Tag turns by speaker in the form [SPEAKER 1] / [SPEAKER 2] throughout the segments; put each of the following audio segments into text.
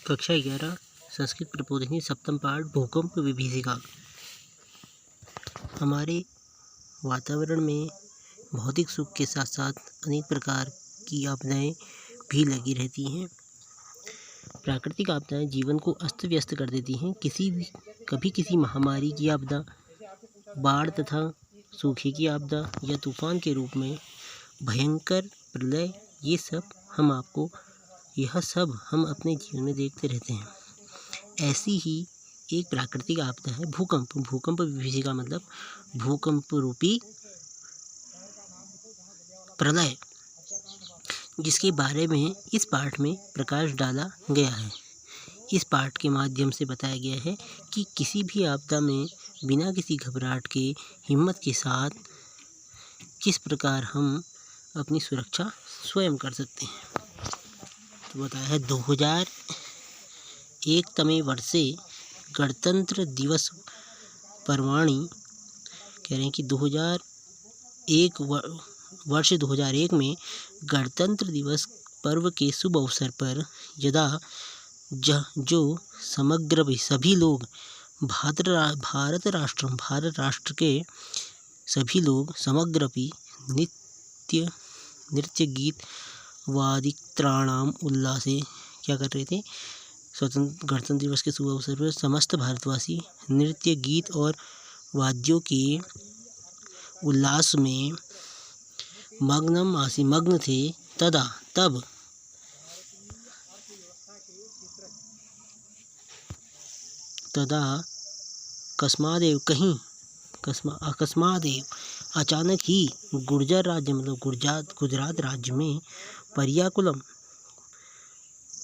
[SPEAKER 1] कक्षा 11 संस्कृत प्रबोधिनी सप्तम पाठ भूकंप विभीषिका। हमारे वातावरण में भौतिक सुख के साथ साथ अनेक प्रकार की आपदाएं भी लगी रहती हैं। प्राकृतिक आपदाएं जीवन को अस्त व्यस्त कर देती हैं। कभी किसी महामारी की आपदा, बाढ़ तथा सूखे की आपदा या तूफान के रूप में भयंकर प्रलय, यह सब हम अपने जीवन में देखते रहते हैं। ऐसी ही एक प्राकृतिक आपदा है भूकंप। भूकंप विभीषिका मतलब भूकंप रूपी प्रलय, जिसके बारे में इस पाठ में प्रकाश डाला गया है। इस पाठ के माध्यम से बताया गया है कि किसी भी आपदा में बिना किसी घबराहट के हिम्मत के साथ किस प्रकार हम अपनी सुरक्षा स्वयं कर सकते हैं। तो बताया है 2001 तमे वर्षे गणतंत्र दिवस पर्वाणि, कह रहे हैं कि 2001 में गणतंत्र दिवस पर्व के शुभ अवसर पर यदा जो समग्र सभी लोग भारत राष्ट्र के सभी लोग समग्र नृत्य गीत वादित्राणाम उल्लासे क्या कर रहे थे। गणतंत्र दिवस के शुभ अवसर पर समस्त भारतवासी नृत्य गीत और वाद्यों के उल्लास में मग्न थे। तब अकस्मादेव अचानक ही गुर्जर राज्य मतलब गुजरात राज्य में पर्याकुलम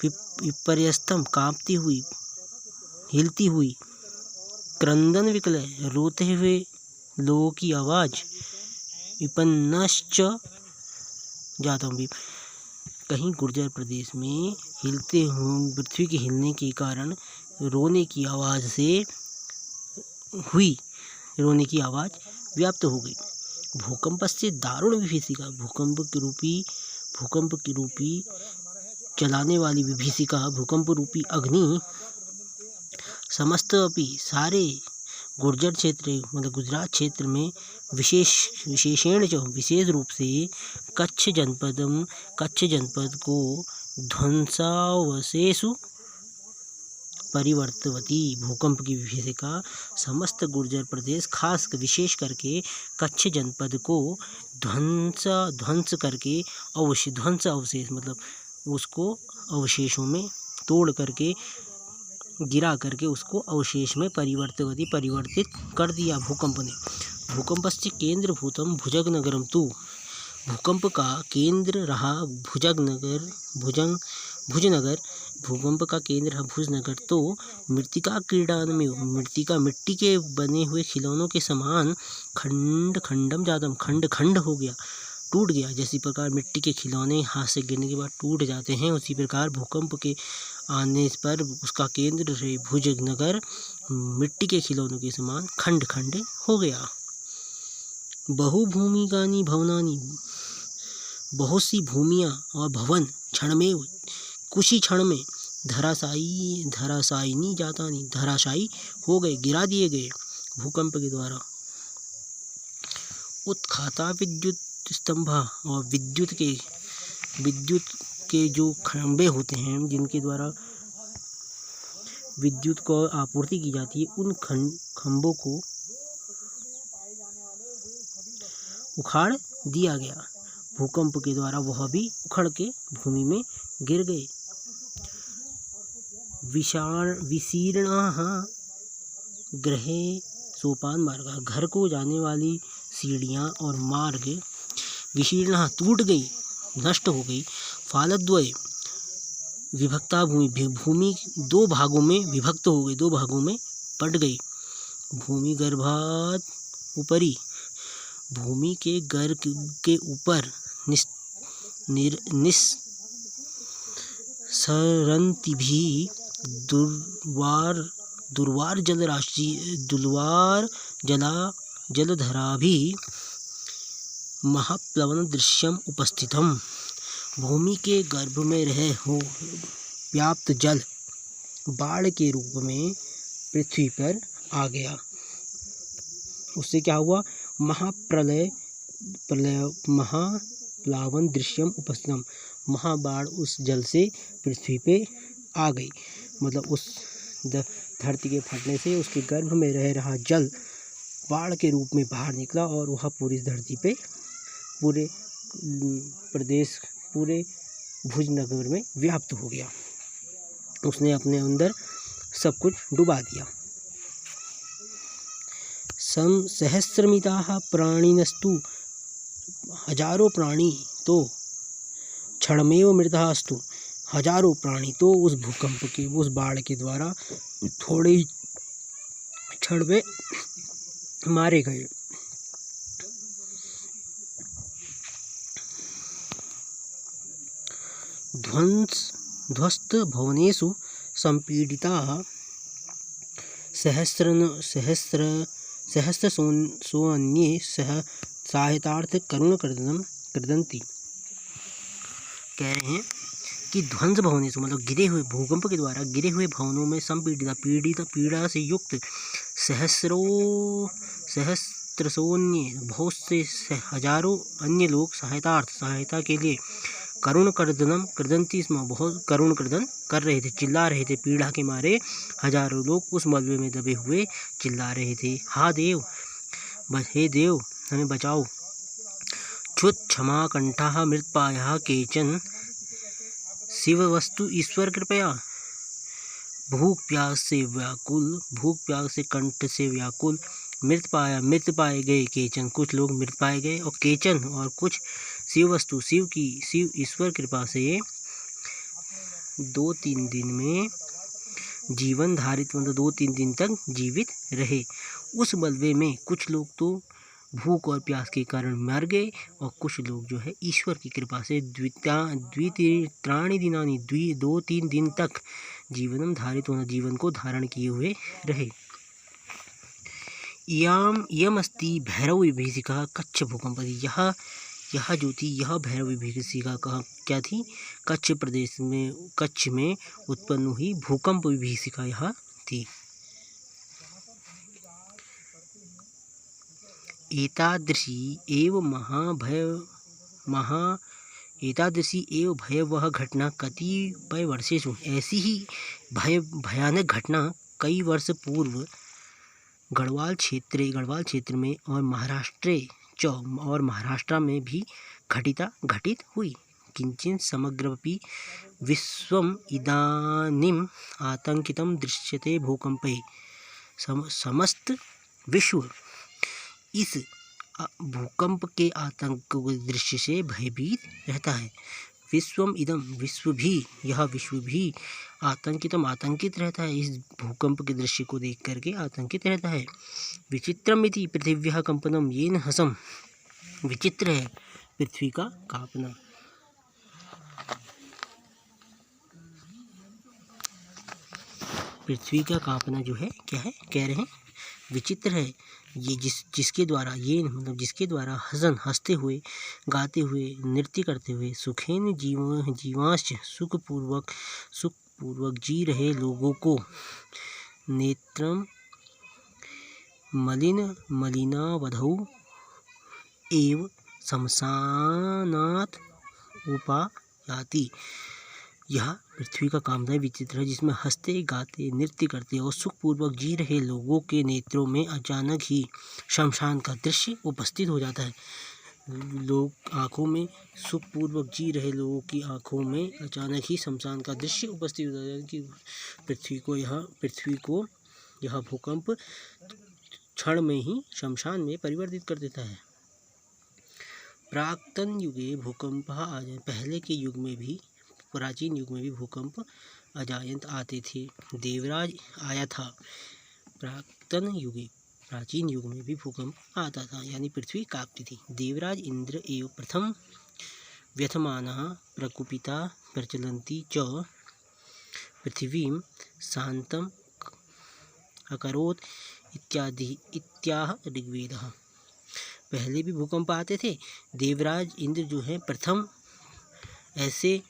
[SPEAKER 1] विपर्यस्तम कांपती हुई, हिलती हुई, क्रंदन विकलय रोते हुए लोगों की आवाज़, विपन्नश्च जातम, कहीं गुर्जर प्रदेश में हिलते हुए पृथ्वी के हिलने के कारण रोने की आवाज़ व्याप्त हो गई। भूकंप से दारुण विभीषिका, भूकंप की रूपी चलाने वाली विभीषिका, भूकंप रूपी अग्नि समस्त सारे गुर्जर क्षेत्र मतलब गुजरात क्षेत्र में विशेष रूप से कच्छ जनपद को ध्वंसावशेषु परिवर्तवती। भूकंप की विभीषिका समस्त गुर्जर प्रदेश खास विशेष करके कच्छ जनपद को ध्वंस करके ध्वंस अवशेष मतलब उसको अवशेषों में तोड़ करके गिरा करके उसको अवशेष में परिवर्तित कर दिया भूकंप ने। भूकंपस्य केंद्रभूतम भुजनगरम तु, भूकंप का केंद्र रहा भुजनगर। भूकंप का केंद्र है भुजनगर। तो मृत्तिका क्रीडान में मिट्टी के बने हुए खिलौनों के समान खंड हो गया, टूट गया। जैसी प्रकार मिट्टी के खिलौने हाथ से गिरने के बाद टूट जाते हैं, उसी प्रकार भूकंप के आने पर उसका केंद्र भुजनगर मिट्टी के खिलौनों के समान खंड हो गया। बहुभूमिकानि भवनानि, बहुत सी भूमियाँ और भवन कुछ ही क्षण में धराशायी हो गए, गिरा दिए गए भूकंप के द्वारा। उत्खाता विद्युत स्तंभा, और विद्युत के जो खंभे होते हैं जिनके द्वारा विद्युत को आपूर्ति की जाती है, उन खंभों को उखाड़ दिया गया भूकंप के द्वारा। वह भी उखड़ के भूमि में गिर गए। विशीर्णाः गृहे सोपान मार्ग, घर को जाने वाली सीढ़ियाँ और मार्ग विशीर्णाः टूट गई, नष्ट हो गई। फालद्वय विभक्ता भूमि दो भागों में विभक्त हो गई, दो भागों में पट गई। भूमि गर्भात ऊपरी, भूमि के गर्भ के ऊपर निस्सरन्ति भी दुर्वार जलधरा भी महाप्लवन दृश्यम उपस्थितम। भूमि के गर्भ में रहे हो व्याप्त जल बाढ़ के रूप में पृथ्वी पर आ गया। उससे क्या हुआ? महाप्लावन दृश्यम उपस्थम, महाबाढ़ उस जल से पृथ्वी पे आ गई। मतलब उस धरती के फटने से उसके गर्भ में रह रहा जल बाढ़ के रूप में बाहर निकला और वह पूरी धरती पे, पूरे प्रदेश, पूरे भुज नगर में व्याप्त हो गया। उसने अपने अंदर सब कुछ डुबा दिया। सहस्रमिताः प्राणिनस्तु, हजारों प्राणी तो क्षणमेव मृतः अस्तु, हजारों प्राणी तो उस भूकंप के, उस बाढ़ के द्वारा थोड़े ही क्षण में मारे गए। ध्वस्त भवनेषु संपीडिताः सहस्रसोऽन्ये सहायतार्थ करुणकृतं कृदन्ति। कह रहे हैं कि ध्वंस भवनेषु मतलब गिरे हुए, भूकंप के द्वारा गिरे हुए भवनों में पीड़ा से युक्त सहस्रसोऽन्ये बहुत से हजारों अन्य लोग सहायता के लिए करुणक्रदनम कृदंती स्म, बहुत करुण क्रदन कर रहे थे, चिल्ला रहे थे। पीड़ा के मारे हजारों लोग उस मलबे में दबे हुए चिल्ला रहे थे, हे देव हमें बचाओ। क्षुत क्षमा कंठा मृतपाया केचन शिववस्तु ईश्वर कृपया, भूख प्यास से कंठ से व्याकुल, मृत पाए गए केचन, कुछ लोग मृत पाए गए, और केचन और कुछ शिववस्तु, शिव ईश्वर कृपा से 2-3 दिन में जीवन धारित, मतलब 2-3 दिन तक जीवित रहे। उस मलबे में कुछ लोग तो भूख और प्यास के कारण मर गए, और कुछ लोग जो है ईश्वर की कृपा से 2-3 दिन तक जीवनम धारित होना, जीवन को धारण किए हुए रहे। इयम अस्ति भैरव विभीषिका कच्छ भूकंप, यह जो थी, यह भैरव विभीषिका क्या थी? कच्छ प्रदेश में, कच्छ में उत्पन्न हुई भूकंप विभीषिका यह थी। एतादृशी एव भयावह घटना कतिपय वर्षेषु, ऐसी ही भयानक घटना कई वर्ष पूर्व गढ़वाल क्षेत्र में और महाराष्ट्र में भी घटित हुई। किंचित समग्रपि विश्वम इदानीम आतंकितम दृश्यते भूकंपे, समस्त विश्व इस भूकंप के आतंक दृश्य से भयभीत रहता है। विश्वम इदम, यह विश्व भी आतंकित रहता है, इस भूकंप के दृश्य को देख करके आतंकित रहता है। विचित्रम इति पृथिव्याः कंपनम येन हसम, विचित्र है पृथ्वी का कांपना। पृथ्वी का कांपना जो है क्या है? कह रहे हैं विचित्र है ये, जिसके द्वारा हंसते हुए, गाते हुए, नृत्य करते हुए, सुखेन जीवांश सुखपूर्वक जी रहे लोगों को, नेत्रम मलिनावधौ एव शमशानात् उपायाति। यह पृथ्वी का कामना विचित्र है, जिसमें हंसते, गाते, नृत्य करते और सुखपूर्वक जी रहे लोगों के नेत्रों में अचानक ही शमशान का दृश्य उपस्थित हो जाता है। आँखों में, सुखपूर्वक जी रहे लोगों की आँखों में अचानक ही शमशान का दृश्य उपस्थित हो जाता है कि पृथ्वी को यह भूकंप क्षण में ही शमशान में परिवर्तित कर देता है। प्राक्तन युगे भूकंप पहले के युग में भी, प्राचीन युग में भी भूकंप अजायंत आते थे। देवराज आया था। प्राचीन युग में भी भूकंप आता था, यानी पृथ्वी कांपती थी। देवराज इंद्र एव प्रथम व्यथमानः प्रकुपिता प्रचलन्ति च पृथिवीं शांतम अकरोत् इत्याह ऋग्वेदः। पहले भी भूकंप आते थे। देवराज इंद्र जो है प्रथम ऐसे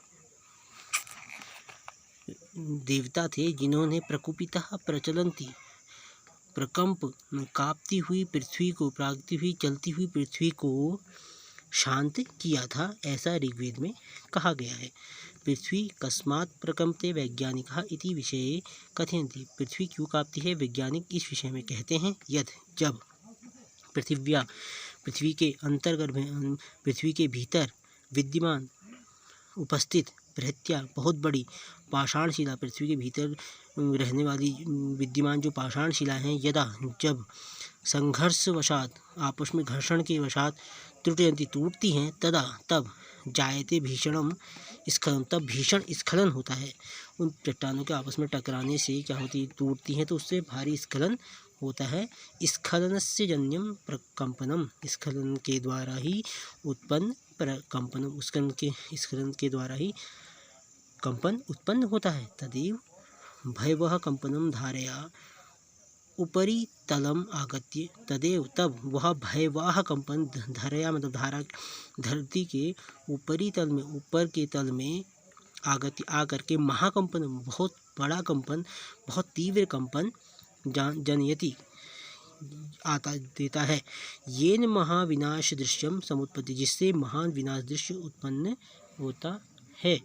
[SPEAKER 1] देवता थे जिन्होंने प्रकुपितः प्रचलन्ति प्रकंप कांपती हुई पृथ्वी को प्रागती हुई चलती हुई पृथ्वी को शांत किया था, ऐसा ऋग्वेद में कहा गया है। पृथ्वी कस्मात् प्रकंपते वैज्ञानिकः इति विषये कथयन्ति। पृथ्वी क्यों कांपती है, वैज्ञानिक इस विषय में कहते हैं, यद जब पृथ्वी के अंतर्गर्भ पृथ्वी के भीतर विद्यमान उपस्थित बृहत्या बहुत बड़ी पाषाण शिला, पृथ्वी के भीतर रहने वाली विद्यमान जो पाषाण शिला हैं, यदा जब संघर्षवशात आपस में घर्षण के वशात त्रुटयन्ति टूटती हैं, तदा तब जायते भीषणम स्खलन, तब भीषण स्खलन होता है। उन चट्टानों के आपस में टकराने से क्या होती, टूटती हैं तो उससे भारी स्खलन होता है। स्खलनस्य जन्यम प्रकंपनम, स्खलन के द्वारा ही उत्पन्न प्रकंपनम, स्खलन के द्वारा ही कंपन उत्पन्न होता है। तदेव भयवह कंपनम धारया उपरी तलम आगत्य, तदेव तब वह भयवाह कंपन, धारया मतलब धारा, धरती के ऊपरी तल में, ऊपर के तल में आगत्य आकर के महाकंपन, बहुत बड़ा कंपन, बहुत तीव्र कंपन जनयति आता देता है। येन महाविनाश दृश्यम समुत्पत्ति, जिससे महान विनाश दृश्य उत्पन्न होता है।